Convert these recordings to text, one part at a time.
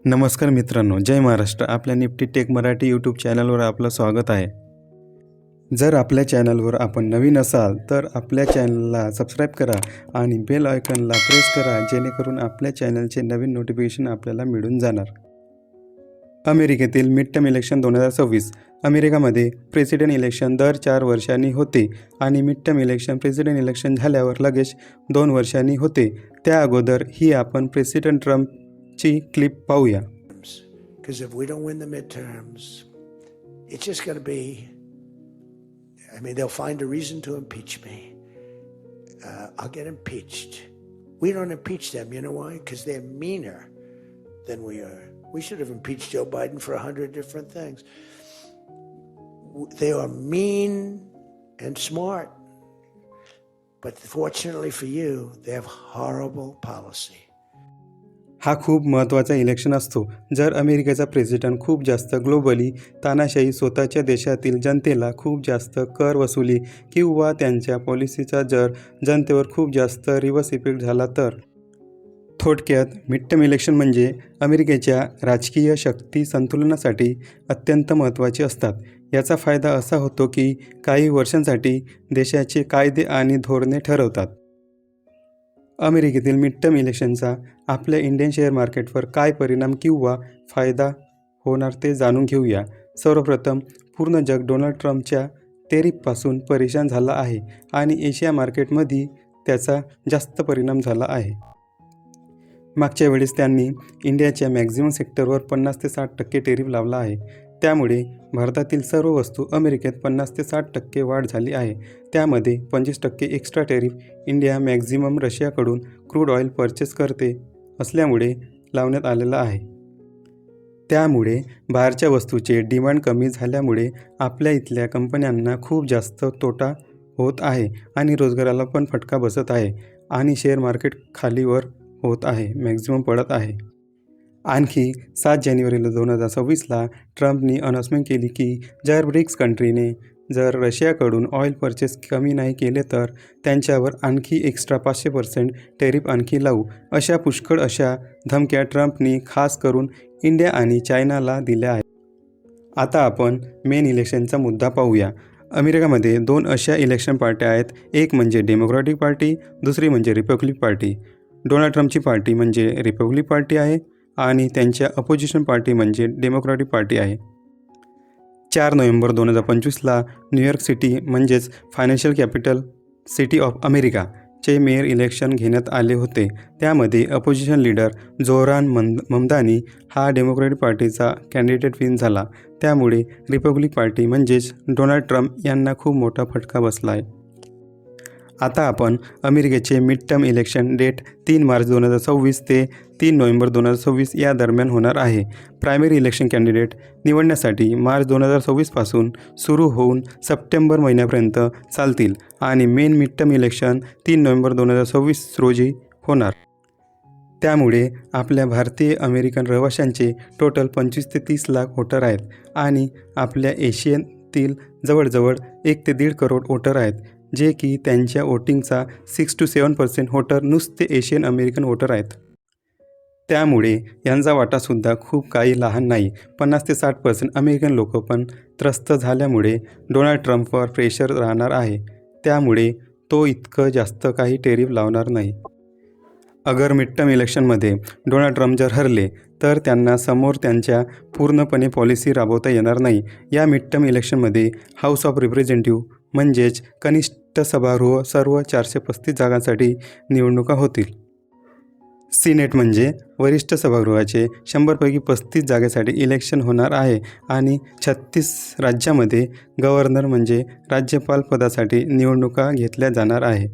नमस्कार मित्रांनो, जय महाराष्ट्र. आपल्या निफ्टी टेक मराठी यूट्यूब चॅनलवर आपलं स्वागत आहे. जर आपल्या चॅनलवर आपण नवीन असाल तर आपल्या चॅनलला सबस्क्राईब करा आणि बेल आयकॉनला प्रेस करा, जेणेकरून आपल्या चॅनलचे नवीन नोटिफिकेशन आपल्याला मिळून जाणार. अमेरिकेतील मिड टर्म इलेक्शन 2026. अमेरिकामध्ये प्रेसिडेंट इलेक्शन दर 4 वर्षांनी होते आणि mid term election president election झाल्यावर लगेच 2 वर्षांनी होते. त्या अगोदर ही आपण प्रेसिडेंट ट्रम्पची क्लिप पाहूया. Because if we don't win the midterms, it's just going to be, they'll find a reason to impeach me. I'll get impeached. We don't impeach them. You know why? Because they're meaner than we are. We should have impeached Joe Biden for 100 different things. They are mean and smart. But fortunately for you, they have horrible policy. हा खूप महत्त्वाचा election असतो. जर अमेरिकेचा president खूप जास्त globally तानाशाही, स्वतःच्या देशातील जनतेला खूप जास्त कर वसुली किंवा त्यांच्या पॉलिसीचा जर जनतेवर खूप जास्त रिव्हर्स इफेक्ट झाला तर. थोडक्यात मिड टर्म इलेक्शन म्हणजे अमेरिकेच्या राजकीय शक्ती संतुलनासाठी अत्यंत महत्त्वाचे असतात. याचा फायदा असा होतो की काही वर्षांसाठी देशाचे कायदे आणि धोरणे ठरवतात. अमेरिकेतील मिड टर्म इलेक्शनचा आपल्या इंडियन शेअर मार्केटवर काय परिणाम किंवा फायदा होणार ते जाणून घेऊया. सर्वप्रथम पूर्ण जग डोनाल्ड ट्रम्पच्या टेरिफपासून परेशान झाला आहे आणि एशिया मार्केटमध्ये त्याचा जास्त परिणाम झाला आहे. मागच्या वेळेस त्यांनी इंडियाच्या मॅक्झिमम सेक्टरवर 50 ते 60% टेरिफ लावला आहे. त्यामुळे भारतातील सर्व वस्तू अमेरिकेत 50 ते 60% वाढ झाली आहे. त्यामध्ये 25% एक्स्ट्रा टेरिफ इंडिया मॅक्झिमम रशियाकडून क्रूड ऑइल परचेस करते असल्यामुळे लावण्यात आलेला आहे. त्यामुळे बाहेरच्या वस्तूचे डिमांड कमी झाल्यामुळे आपल्या इथल्या कंपन्यांना खूप जास्त तोटा होत आहे आणि रोजगाराला पण फटका बसत आहे आणि शेअर मार्केट खालीवर होत आहे, मॅक्झिमम पडत आहे. आणखी 7 जानेवारी 2026ला ट्रम्पनी अनाउन्समेंट केली की जर ब्रिक्स कंट्रीने जर रशियाकडून ऑइल परचेस कमी नाही केले तर त्यांच्यावर आणखी एक्स्ट्रा 500% टेरिफ आणखी लावू. अशा पुष्कळ अशा धमक्या ट्रम्पनी खास करून इंडिया आणि चायनाला दिल्या आहेत. आता आपण मेन इलेक्शनचा मुद्दा पाहूया. अमेरिकामध्ये 2 अशा इलेक्शन पार्ट्या आहेत. एक म्हणजे डेमोक्रॅटिक पार्टी, दुसरी म्हणजे रिपब्लिक पार्टी. डोनाल्ड ट्रम्पची पार्टी म्हणजे रिपब्लिक पार्टी आहे आणि त्यांच्या अपोजिशन पार्टी म्हणजे डेमोक्रॅटिक पार्टी आहे. 4 नोव्हेंबर 2025ला न्यूयॉर्क सिटी म्हणजेच फायनान्शियल कॅपिटल सिटी ऑफ अमेरिकाचे मेयर इलेक्शन घेण्यात आले होते. त्यामध्ये अपोजिशन लीडर जोहरान ममदानी हा डेमोक्रॅटिक पार्टीचा कॅन्डिडेट विन झाला. त्यामुळे रिपब्लिक पार्टी म्हणजेच डोनाल्ड ट्रम्प यांना खूप मोठा फटका बसला आहे. आता आपण अमेरिकेचे mid term election date 3 March 2026 ते 3 नोव्हेंबर 2026 या दरम्यान होणार आहे. प्रायमरी इलेक्शन कॅन्डिडेट निवडण्यासाठी मार्च 2026पासून सुरू होऊन सप्टेंबर महिन्यापर्यंत चालतील आणि main mid term election 3 November 2026 रोजी होणार. त्यामुळे आपल्या भारतीय अमेरिकन रहिवाशांचे टोटल 25 ते 30 लाख वोटर आहेत आणि आपल्या एशियनतील जवळजवळ 1 ते 1.5 करोड वोटर आहेत, जे की त्यांच्या वोटिंगचा 6 to 7% वोटर नुसते एशियन अमेरिकन वोटर आहेत. त्यामुळे यांचा वाटासुद्धा खूप काही लहान नाही. 50 ते 60% अमेरिकन लोक पण त्रस्त झाल्यामुळे डोनाल्ड ट्रम्पवर प्रेशर राहणार आहे. त्यामुळे तो इतकं जास्त काही टेरिफ लावणार नाही. अगर मिड टर्म इलेक्शनमध्ये डोनाल्ड ट्रम्प जर हरले तर त्यांना समोर त्यांच्या पूर्णपणे पॉलिसी राबवता येणार नाही. या मिड टर्म इलेक्शनमध्ये हाऊस ऑफ रिप्रेझेंटेटिव्ह म्हणजेच कनिष्ठ सभागृह सर्व 435 जागांसाठी निवडणुका होतील. सिनेट म्हणजे वरिष्ठ सभागृहाचे 100पैकी 35 जागेसाठी इलेक्शन होणार आहे आणि 36 राज्यामध्ये गव्हर्नर म्हणजे राज्यपाल पदासाठी निवडणुका घेतल्या जाणार आहे.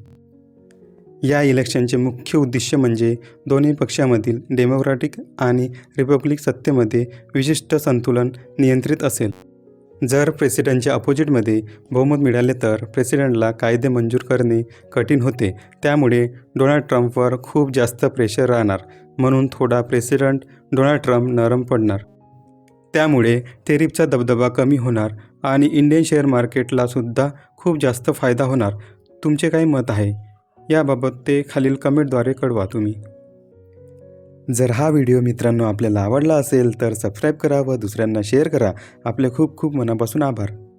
या इलेक्शनचे मुख्य उद्दिष्ट म्हणजे दोन्ही पक्षामधील डेमोक्रॅटिक आणि रिपब्लिक सत्तेमध्ये विशिष्ट संतुलन नियंत्रित असेल. जर प्रेसिडेंटच्या अपोजिटमध्ये बहुमत मिळाले तर प्रेसिडेंटला कायदे मंजूर करणे कठीण होते. त्यामुळे डोनाल्ड ट्रम्पवर खूप जास्त प्रेशर राहणार, म्हणून थोडा प्रेसिडेंट डोनाल्ड ट्रम्प नरम पडणार. त्यामुळे टेरिफचा दबदबा कमी होणार आणि इंडियन शेअर मार्केटलासुद्धा खूप जास्त फायदा होणार. तुमचे काय मत आहे याबाबत ते खालील कमेंटद्वारे कळवा तुम्ही. जर हा व्हिडिओ मित्रांनो आपल्याला आवडला असेल तर सबस्क्राईब करा व दुसऱ्यांना शेअर करा. आपले खूप खूप मनापासून आभार.